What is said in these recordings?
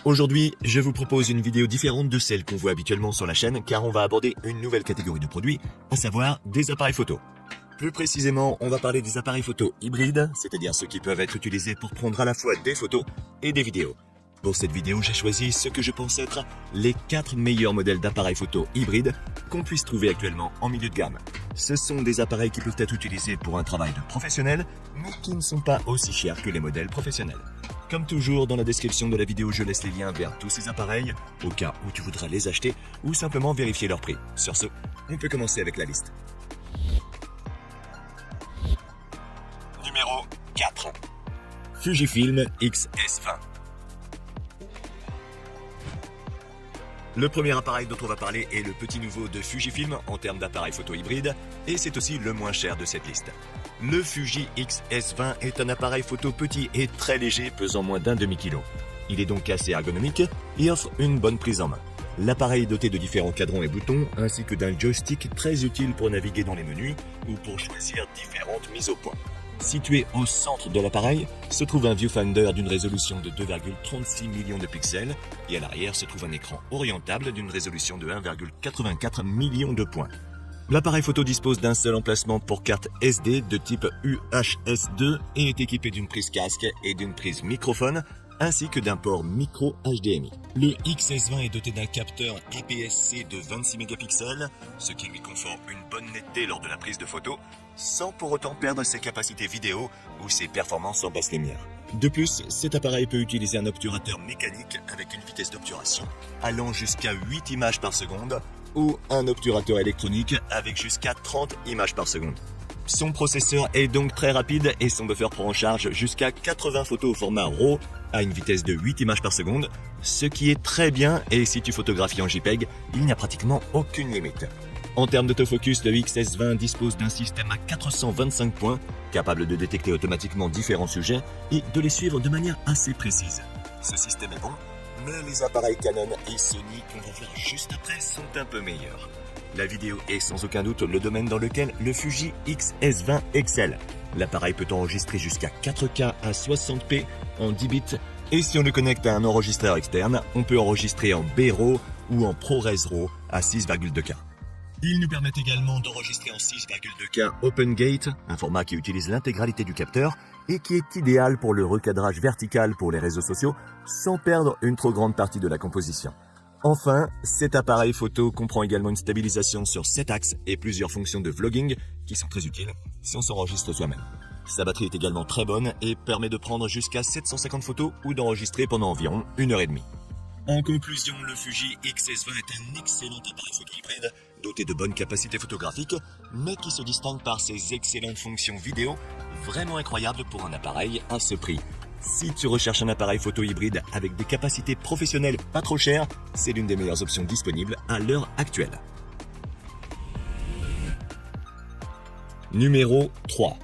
Aujourd'hui, je vous propose une vidéo différente de celle qu'on voit habituellement sur la chaîne car on va aborder une nouvelle catégorie de produits, à savoir des appareils photo. Plus précisément, on va parler des appareils photo hybrides, c'est-à-dire ceux qui peuvent être utilisés pour prendre à la fois des photos et des vidéos. Pour cette vidéo, j'ai choisi ce que je pense être les 4 meilleurs modèles d'appareils photo hybrides qu'on puisse trouver actuellement en milieu de gamme. Ce sont des appareils qui peuvent être utilisés pour un travail de professionnel, mais qui ne sont pas aussi chers que les modèles professionnels. Comme toujours, dans la description de la vidéo, je laisse les liens vers tous ces appareils, au cas où tu voudras les acheter ou simplement vérifier leur prix. Sur ce, on peut commencer avec la liste. Numéro 4. Fujifilm X-S20. Le premier appareil dont on va parler est le petit nouveau de Fujifilm en termes d'appareil photo hybride, et c'est aussi le moins cher de cette liste. Le Fuji X-S20 est un appareil photo petit et très léger, pesant moins d'un demi-kilo. Il est donc assez ergonomique et offre une bonne prise en main. L'appareil est doté de différents cadrans et boutons, ainsi que d'un joystick très utile pour naviguer dans les menus ou pour choisir différentes mises au point. Situé au centre de l'appareil se trouve un viewfinder d'une résolution de 2,36 millions de pixels et à l'arrière se trouve un écran orientable d'une résolution de 1,84 millions de points. L'appareil photo dispose d'un seul emplacement pour carte SD de type UHS-2 et est équipé d'une prise casque et d'une prise microphone ainsi que d'un port micro HDMI. Le XS20 est doté d'un capteur APS-C de 26 mégapixels, ce qui lui confère une bonne netteté lors de la prise de photo, sans pour autant perdre ses capacités vidéo ou ses performances en basse lumière. De plus, cet appareil peut utiliser un obturateur mécanique avec une vitesse d'obturation allant jusqu'à 8 images par seconde ou un obturateur électronique avec jusqu'à 30 images par seconde. Son processeur est donc très rapide et son buffer prend en charge jusqu'à 80 photos au format RAW à une vitesse de 8 images par seconde, ce qui est très bien et si tu photographies en JPEG, il n'y a pratiquement aucune limite. En termes d'autofocus, le XS20 dispose d'un système à 425 points, capable de détecter automatiquement différents sujets et de les suivre de manière assez précise. Ce système est bon, mais les appareils Canon et Sony qu'on va voir juste après sont un peu meilleurs. La vidéo est sans aucun doute le domaine dans lequel le Fuji X-S20 excelle. L'appareil peut enregistrer jusqu'à 4K à 60p en 10 bits et si on le connecte à un enregistreur externe, on peut enregistrer en B-RAW ou en ProRes RAW à 6,2K. Il nous permet également d'enregistrer en 6,2K OpenGate, un format qui utilise l'intégralité du capteur et qui est idéal pour le recadrage vertical pour les réseaux sociaux sans perdre une trop grande partie de la composition. Enfin, cet appareil photo comprend également une stabilisation sur 7 axes et plusieurs fonctions de vlogging qui sont très utiles si on s'enregistre soi-même. Sa batterie est également très bonne et permet de prendre jusqu'à 750 photos ou d'enregistrer pendant environ 1h30. En conclusion, le Fuji X-S20 est un excellent appareil photo hybride doté de bonnes capacités photographiques, mais qui se distingue par ses excellentes fonctions vidéo, vraiment incroyables pour un appareil à ce prix. Si tu recherches un appareil photo hybride avec des capacités professionnelles pas trop chères, c'est l'une des meilleures options disponibles à l'heure actuelle. Numéro 3.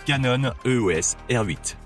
Canon EOS R8.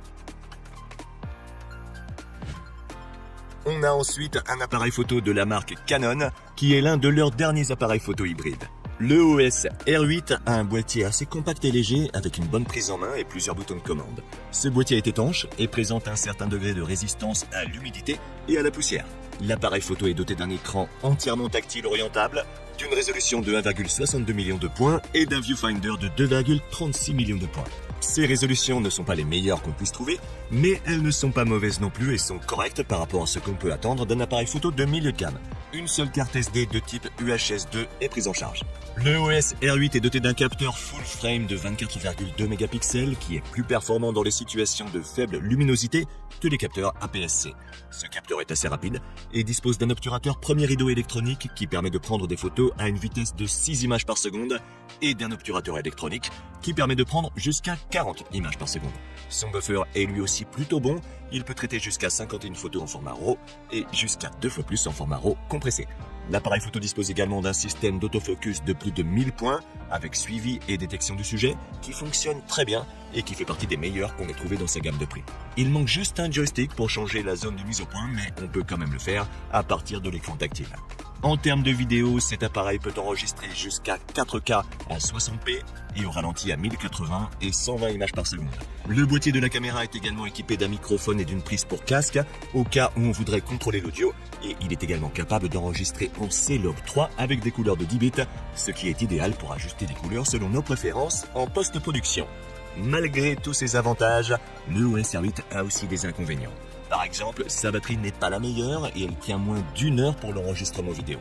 On a ensuite un appareil photo de la marque Canon qui est l'un de leurs derniers appareils photo hybrides. Le EOS R8 a un boîtier assez compact et léger avec une bonne prise en main et plusieurs boutons de commande. Ce boîtier est étanche et présente un certain degré de résistance à l'humidité et à la poussière. L'appareil photo est doté d'un écran entièrement tactile orientable, d'une résolution de 1,62 millions de points et d'un viewfinder de 2,36 millions de points. Ces résolutions ne sont pas les meilleures qu'on puisse trouver, mais elles ne sont pas mauvaises non plus et sont correctes par rapport à ce qu'on peut attendre d'un appareil photo de milieu de gamme. Une seule carte SD de type UHS-2 est prise en charge. Le EOS R8 est doté d'un capteur full frame de 24,2 mégapixels qui est plus performant dans les situations de faible luminosité que les capteurs APS-C. Ce capteur est assez rapide et dispose d'un obturateur premier rideau électronique qui permet de prendre des photos à une vitesse de 6 images par seconde et d'un obturateur électronique qui permet de prendre jusqu'à 40 images par seconde. Son buffer est lui aussi plutôt bon, il peut traiter jusqu'à 51 photos en format RAW et jusqu'à 2 fois plus en format RAW compressé. L'appareil photo dispose également d'un système d'autofocus de plus de 1000 points avec suivi et détection du sujet qui fonctionne très bien et qui fait partie des meilleurs qu'on ait trouvé dans sa gamme de prix. Il manque juste un joystick pour changer la zone de mise au point, mais on peut quand même le faire à partir de l'écran tactile. En termes de vidéo, cet appareil peut enregistrer jusqu'à 4K à 60p et au ralenti à 1080 et 120 images par seconde. Le boîtier de la caméra est également équipé d'un microphone et d'une prise pour casque au cas où on voudrait contrôler l'audio, et il est également capable d'enregistrer en C-Log 3 avec des couleurs de 10 bits, ce qui est idéal pour ajuster les couleurs selon nos préférences en post-production. Malgré tous ces avantages, le OS R8 a aussi des inconvénients. Par exemple, sa batterie n'est pas la meilleure et elle tient moins d'1 heure pour l'enregistrement vidéo.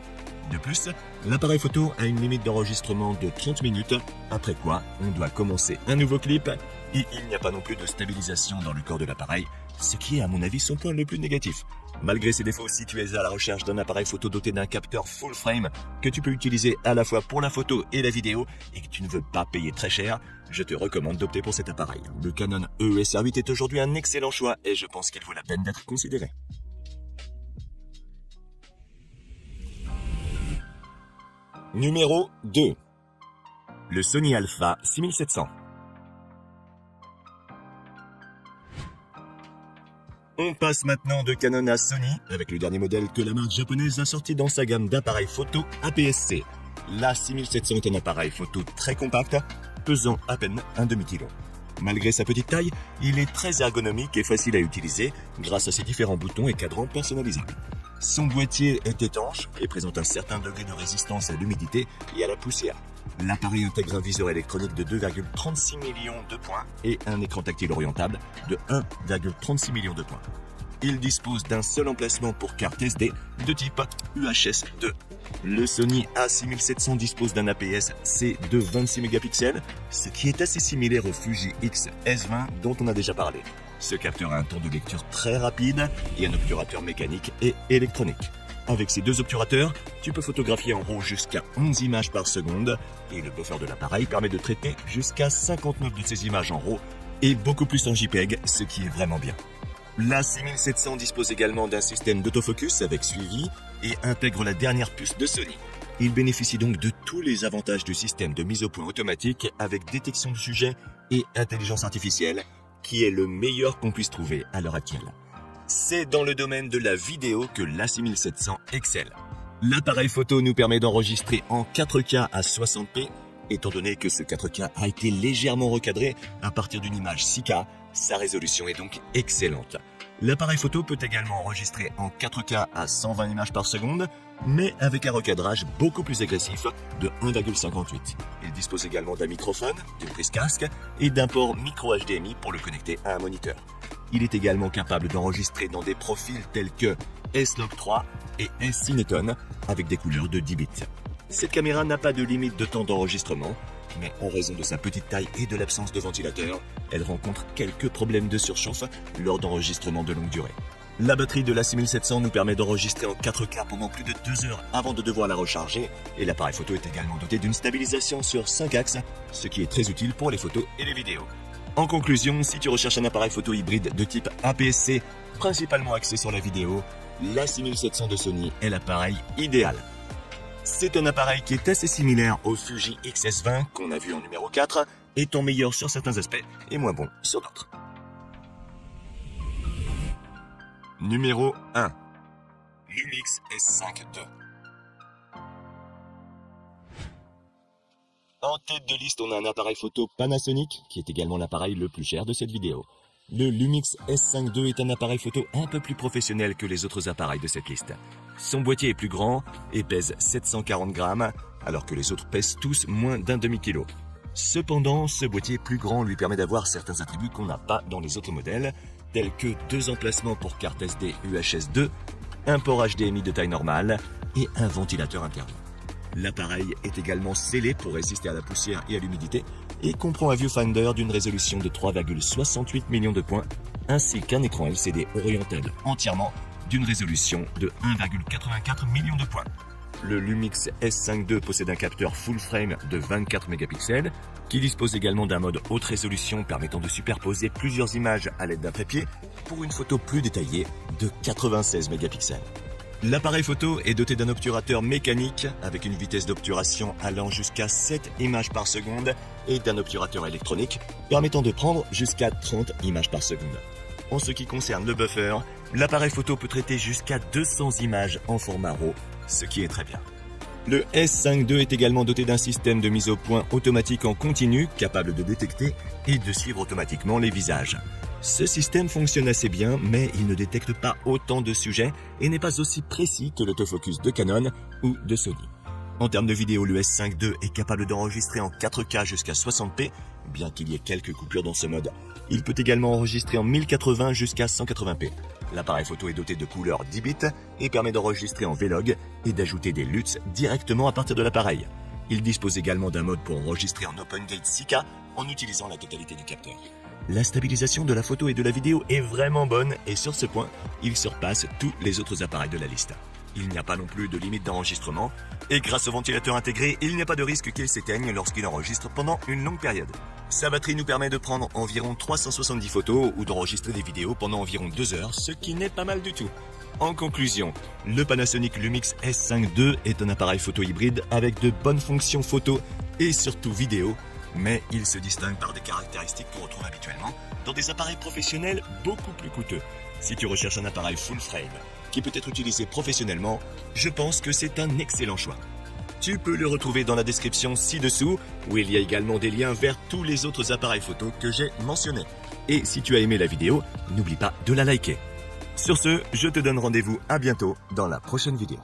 De plus, l'appareil photo a une limite d'enregistrement de 30 minutes, après quoi on doit commencer un nouveau clip et il n'y a pas non plus de stabilisation dans le corps de l'appareil, ce qui est à mon avis son point le plus négatif. Malgré ces défauts, si tu es à la recherche d'un appareil photo doté d'un capteur full frame que tu peux utiliser à la fois pour la photo et la vidéo et que tu ne veux pas payer très cher, je te recommande d'opter pour cet appareil. Le Canon EOS R8 est aujourd'hui un excellent choix et je pense qu'il vaut la peine d'être considéré. Numéro 2. Le Sony Alpha 6700. On passe maintenant de Canon à Sony avec le dernier modèle que la marque japonaise a sorti dans sa gamme d'appareils photo APS-C. La 6700 est un appareil photo très compact, pesant à peine un demi-kilo. Malgré sa petite taille, il est très ergonomique et facile à utiliser grâce à ses différents boutons et cadrans personnalisables. Son boîtier est étanche et présente un certain degré de résistance à l'humidité et à la poussière. L'appareil intègre un viseur électronique de 2,36 millions de points et un écran tactile orientable de 1,36 millions de points. Il dispose d'un seul emplacement pour carte SD de type UHS 2. Le Sony A6700 dispose d'un APS-C de 26 mégapixels, ce qui est assez similaire au Fuji X-S20 dont on a déjà parlé. Ce capteur a un temps de lecture très rapide et un obturateur mécanique et électronique. Avec ces deux obturateurs, tu peux photographier en RAW jusqu'à 11 images par seconde et le buffer de l'appareil permet de traiter jusqu'à 59 de ces images en RAW et beaucoup plus en JPEG, ce qui est vraiment bien. La 6700 dispose également d'un système d'autofocus avec suivi et intègre la dernière puce de Sony. Il bénéficie donc de tous les avantages du système de mise au point automatique avec détection de sujet et intelligence artificielle, qui est le meilleur qu'on puisse trouver à l'heure actuelle. C'est dans le domaine de la vidéo que l'A6700 excelle. L'appareil photo nous permet d'enregistrer en 4K à 60p, étant donné que ce 4K a été légèrement recadré à partir d'une image 6K, sa résolution est donc excellente. L'appareil photo peut également enregistrer en 4K à 120 images par seconde, mais avec un recadrage beaucoup plus agressif de 1,58. Il dispose également d'un microphone, d'une prise casque et d'un port micro HDMI pour le connecter à un moniteur. Il est également capable d'enregistrer dans des profils tels que S-Log 3 et S-Cineton avec des couleurs de 10 bits. Cette caméra n'a pas de limite de temps d'enregistrement, mais en raison de sa petite taille et de l'absence de ventilateur, elle rencontre quelques problèmes de surchauffe lors d'enregistrements de longue durée. La batterie de la 6700 nous permet d'enregistrer en 4K pendant plus de 2 heures avant de devoir la recharger, et l'appareil photo est également doté d'une stabilisation sur 5 axes, ce qui est très utile pour les photos et les vidéos. En conclusion, si tu recherches un appareil photo hybride de type APS-C, principalement axé sur la vidéo, la 6700 de Sony est l'appareil idéal. C'est un appareil qui est assez similaire au Fuji X-S20 qu'on a vu en numéro 4, étant meilleur sur certains aspects et moins bon sur d'autres. Numéro 1. Lumix S5 II. En tête de liste, on a un appareil photo Panasonic, qui est également l'appareil le plus cher de cette vidéo. Le Lumix S5 II est un appareil photo un peu plus professionnel que les autres appareils de cette liste. Son boîtier est plus grand et pèse 740 grammes, alors que les autres pèsent tous moins d'un demi-kilo. Cependant, ce boîtier plus grand lui permet d'avoir certains attributs qu'on n'a pas dans les autres modèles, tels que 2 emplacements pour carte SD UHS 2, un port HDMI de taille normale et un ventilateur interne. L'appareil est également scellé pour résister à la poussière et à l'humidité et comprend un viewfinder d'une résolution de 3,68 millions de points ainsi qu'un écran LCD orientable entièrement d'une résolution de 1,84 millions de points. Le Lumix S5 II possède un capteur full frame de 24 mégapixels qui dispose également d'un mode haute résolution permettant de superposer plusieurs images à l'aide d'un trépied pour une photo plus détaillée de 96 mégapixels. L'appareil photo est doté d'un obturateur mécanique avec une vitesse d'obturation allant jusqu'à 7 images par seconde et d'un obturateur électronique permettant de prendre jusqu'à 30 images par seconde. En ce qui concerne le buffer, L'appareil photo peut traiter jusqu'à 200 images en format RAW, ce qui est très bien. Le S5 II est également doté d'un système de mise au point automatique en continu, capable de détecter et de suivre automatiquement les visages. Ce système fonctionne assez bien, mais il ne détecte pas autant de sujets et n'est pas aussi précis que l'autofocus de Canon ou de Sony. En termes de vidéo, le S5 II est capable d'enregistrer en 4K jusqu'à 60p, bien qu'il y ait quelques coupures dans ce mode. Il peut également enregistrer en 1080 jusqu'à 180p. L'appareil photo est doté de couleurs 10 bits et permet d'enregistrer en Vlog et d'ajouter des LUTs directement à partir de l'appareil. Il dispose également d'un mode pour enregistrer en Open Gate 6K en utilisant la totalité du capteur. La stabilisation de la photo et de la vidéo est vraiment bonne et sur ce point, il surpasse tous les autres appareils de la liste. Il n'y a pas non plus de limite d'enregistrement et grâce au ventilateur intégré, il n'y a pas de risque qu'il s'éteigne lorsqu'il enregistre pendant une longue période. Sa batterie nous permet de prendre environ 370 photos ou d'enregistrer des vidéos pendant environ 2 heures, ce qui n'est pas mal du tout. En conclusion, le Panasonic Lumix S5 II est un appareil photo hybride avec de bonnes fonctions photo et surtout vidéo, mais il se distingue par des caractéristiques qu'on retrouve habituellement dans des appareils professionnels beaucoup plus coûteux. Si tu recherches un appareil full frame qui peut être utilisé professionnellement, je pense que c'est un excellent choix. Tu peux le retrouver dans la description ci-dessous, où il y a également des liens vers tous les autres appareils photo que j'ai mentionnés. Et si tu as aimé la vidéo, n'oublie pas de la liker. Sur ce, je te donne rendez-vous à bientôt dans la prochaine vidéo.